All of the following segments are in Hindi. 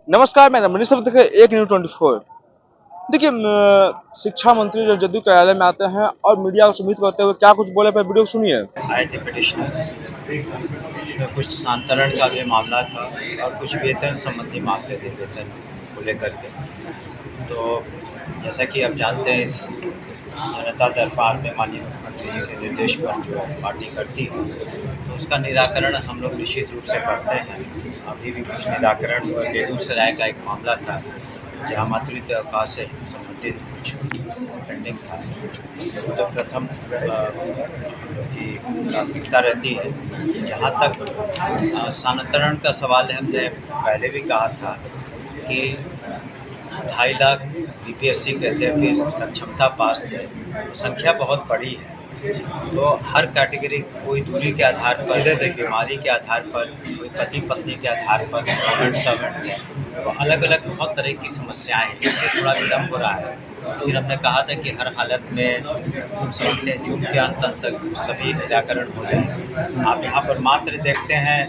नमस्कार, मैं मनीष अब देखिए एक न्यूज़ 24। देखिए शिक्षा मंत्री जो जदयू कार्यालय में आते हैं और मीडिया को संबोधित करते हुए क्या कुछ बोले, पर वीडियो को सुनिए। आए थे पिटिशनर, उसमें कुछ स्थानांतरण का भी मामला था और कुछ वेतन संबंधी मामले थे वेतन को लेकर के। तो जैसा कि आप जानते हैं, इस जनता दरबार में माननीय मुख्यमंत्री जी के निर्देश पर जो पार्टी करती है, तो उसका निराकरण हम लोग निश्चित रूप से करते हैं। अभी भी कुछ निराकरण बेगूसराय का एक मामला था जहाँ मातृत्व अवकाश से संबंधित कुछ पेंडिंग था। तो प्रथम की प्राथमिकता रहती है। जहाँ तक स्थानांतरण का सवाल है, हमने पहले भी कहा था कि 2.5 लाख बीपीएससी कहते हैं फिर सक्षमता पास थे, संख्या बहुत बड़ी है। तो हर कैटेगरी, कोई दूरी के आधार पर, कोई बीमारी के आधार पर, कोई पति पत्नी के आधार पर, गवर्नमेंट सर्वेंट है, तो अलग अलग बहुत तरह की समस्याएं हैं। इसलिए थोड़ा विलम्ब हो रहा है। फिर हमने कहा था कि हर हालत में हम समझते हैं जून के अंत तक सभी निराकरण हो जाए। आप यहाँ पर मात्र देखते हैं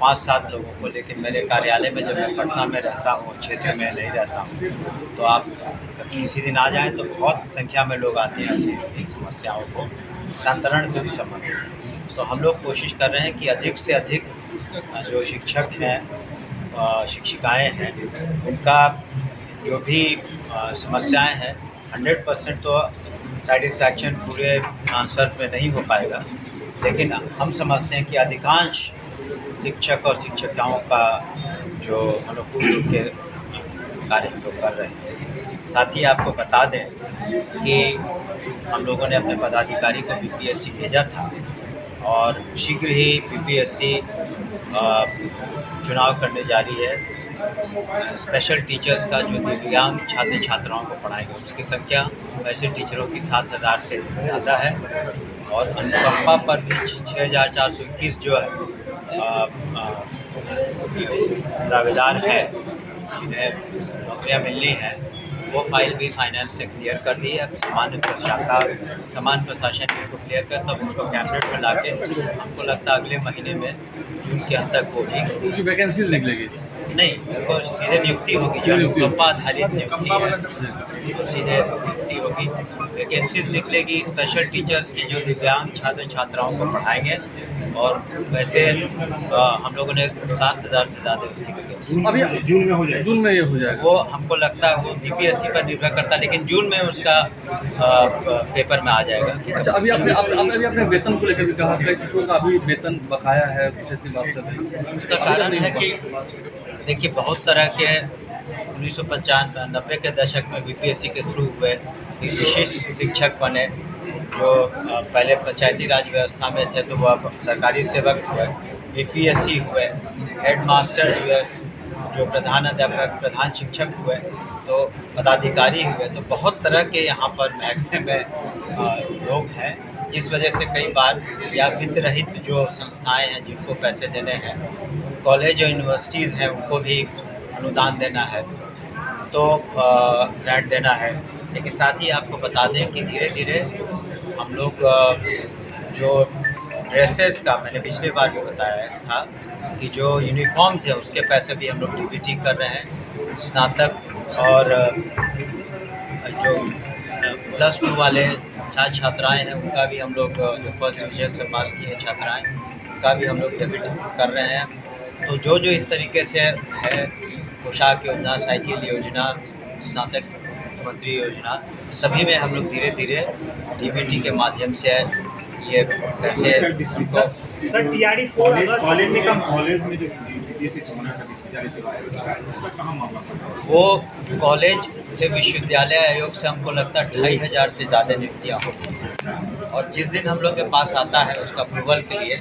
5-7 लोगों को, लेकिन मेरे कार्यालय में जब मैं पटना में रहता हूँ, क्षेत्र में नहीं रहता हूँ, तो आप किसी दिन आ जाएं तो बहुत संख्या में लोग आते हैं अपनी समस्याओं को स्थानांतरण से भी संबंधित। तो हम लोग कोशिश कर रहे हैं कि अधिक से अधिक जो शिक्षक हैं, शिक्षिकाएँ हैं, उनका जो भी समस्याएं हैं 100% तो सेटिस्फैक्शन पूरे आंसर में नहीं हो पाएगा, लेकिन हम समझते हैं कि अधिकांश शिक्षक और शिक्षिकाओं का जो अनुकूल के कार्य हम लोग कर रहे हैं। साथ ही आपको बता दें कि हम लोगों ने अपने पदाधिकारी को बीपीएससी भेजा था और शीघ्र ही बीपीएससी चुनाव करने जा रही है। स्पेशल टीचर्स का जो दिव्यांग छात्र छात्राओं को पढ़ाएंगे, उसकी संख्या वैसे टीचरों की 7,000 से ज़्यादा है। और अनुकंपा पर भी 6,421 जो है दावेदार है जिन्हें नौकरियाँ मिलनी है, वो फाइल भी फाइनेंस से क्लियर कर दी है। सामान्य प्रशासन को क्लियर कर, तब उसको कैबिनेट में लाके हमको लगता है अगले महीने में जून के अंत तक वो भी वैकेंसीज निकलेगी। नहीं, उनको सीधे नियुक्ति होगी, जो अनुकंपा आधारित नियुक्ति है, तो सीधे नियुक्ति होगी। वैकेंसीज निकलेगी स्पेशल टीचर्स की, जो दिव्यांग छात्र छात्राओं को पढ़ाएंगे। और वैसे हम लोगों ने 7,000 से ज़्यादा उसकी वैकेंसी अभी जून में हो जाएगा। जून में ये हो जाएगा। वो हमको लगता है वो बीपीएससी पर निर्भर करता है, लेकिन जून में उसका पेपर में आ जाएगा। अच्छा, अभी अपने वेतन को लेकर भी कहा, कई शिक्षकों का अभी वेतन बकाया है, कुछ ऐसी बात कर रही है। उसका कारण है कि देखिए, बहुत तरह के 1995-90 के दशक में बीपीएससी के थ्रू हुए विशिष्ट शिक्षक बने, जो पहले पंचायती राज व्यवस्था में थे, तो वो अब सरकारी सेवक हुए, बीपीएससी हुए, हेडमास्टर हुए, जो प्रधान अध्यापक, प्रधान शिक्षक हुए, तो पदाधिकारी हुए। तो बहुत तरह के यहाँ पर महकमे में लोग हैं, इस वजह से कई बार या वित्त रहित जो संस्थाएं हैं जिनको पैसे देने हैं, कॉलेज और यूनिवर्सिटीज़ हैं, उनको भी अनुदान देना है, तो ग्रांट देना है। लेकिन साथ ही आपको बता दें कि धीरे धीरे हम लोग जो ड्रेसेस का, मैंने पिछली बार भी बताया था कि जो यूनिफॉर्म्स हैं उसके पैसे भी हम लोग डीबीटी कर रहे हैं। स्नातक और जो +2 वाले छात्र छात्राएँ हैं, उनका भी हम लोग, जो फर्स्ट डिवीजन से पास किए छात्राएँ, उनका भी हम लोग डेबिट कर रहे हैं। तो जो इस तरीके से है, पोशाक योजना, साइकिल योजना, स्नातक मंत्री योजना, सभी में हम लोग धीरे धीरे डीबीटी के माध्यम से ये पैसे सर टीआरडी कॉलेज में जो वो कॉलेज से विश्वविद्यालय आयोग से हमको लगता है 2,500 से ज़्यादा नियुक्तियाँ होती। और जिस दिन हम लोग के पास आता है उसका अप्रूवल के लिए,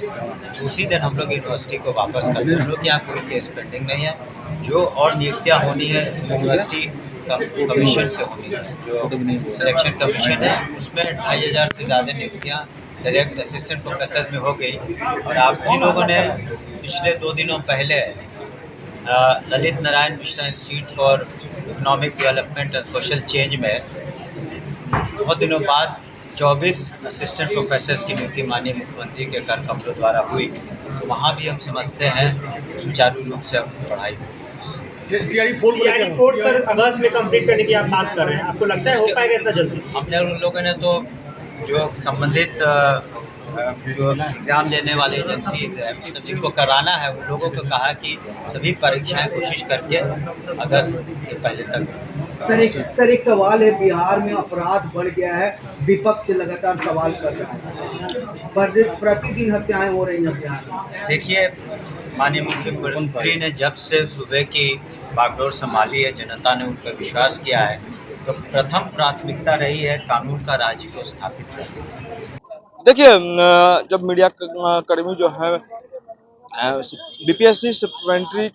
उसी दिन हम लोग यूनिवर्सिटी को वापस करते हैं। हम लोग के यहाँ कोई केस पेंडिंग नहीं है। जो और नियुक्तियाँ होनी है यूनिवर्सिटी कमीशन से होनी है, जो सिलेक्शन कमीशन है, उसमें 2,500 से ज़्यादा नियुक्तियाँ डायरेक्ट असिस्टेंट प्रोफेसर में हो गई। और आप ही लोगों ने पिछले 2 दिनों पहले Lalit Narayan Mishra institute for economic development and social change में बहुत दिनों बाद 24 असिस्टेंट प्रोफेसर्स की नियुक्ति माननीय मुख्यमंत्री के कर कमलों द्वारा हुई। तो वहाँ भी हम समझते हैं सुचारू रूप से पढ़ाई टीआरडी 4 को टीआरडी लेकर 4 सर अगस्त में कंप्लीट करने की आप बात कर रहे हैं, आपको लगता है हो पाएगा इतना जल्दी? हमने लोगों ने तो जो संबंधित जो एग्ज़ाम देने वाले एजेंसी मतलब जिनको कराना है उन लोगों को कहा कि सभी परीक्षाएं कोशिश करके अगस्त के पहले तक। सर एक सवाल है, बिहार में अपराध बढ़ गया है, विपक्ष लगातार सवाल कर रहा है, प्रतिदिन हत्याएं हो रही हैं बिहार में। देखिए, माननीय मुख्यमंत्री ने जब से सूबे की बागडोर संभाली है, जनता ने उन पर विश्वास किया है, तो प्रथम प्राथमिकता रही है कानून का राज को स्थापित करना। देखिए जब मीडिया कर्मी जो है बीपीएससी सप्लीमेंट्री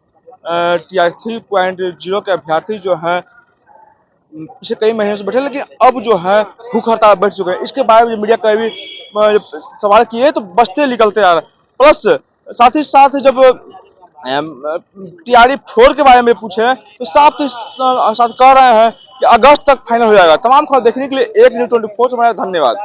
टीआर 3.0 के अभ्यर्थी जो है पिछले कई महीनों से बैठे, लेकिन अब जो है भूख हड़ताल बैठ चुके हैं। इसके बारे में मीडिया कर्मी सवाल किए तो बचते निकलते आ रहे, प्लस साथ ही साथ जब टीआरडी 4 के बारे में पूछे तो साथ ही साथ कह रहे हैं कि अगस्त तक फाइनल हो जाएगा। तमाम खबर देखने के लिए एक न्यूज़ 24 से हमारा धन्यवाद।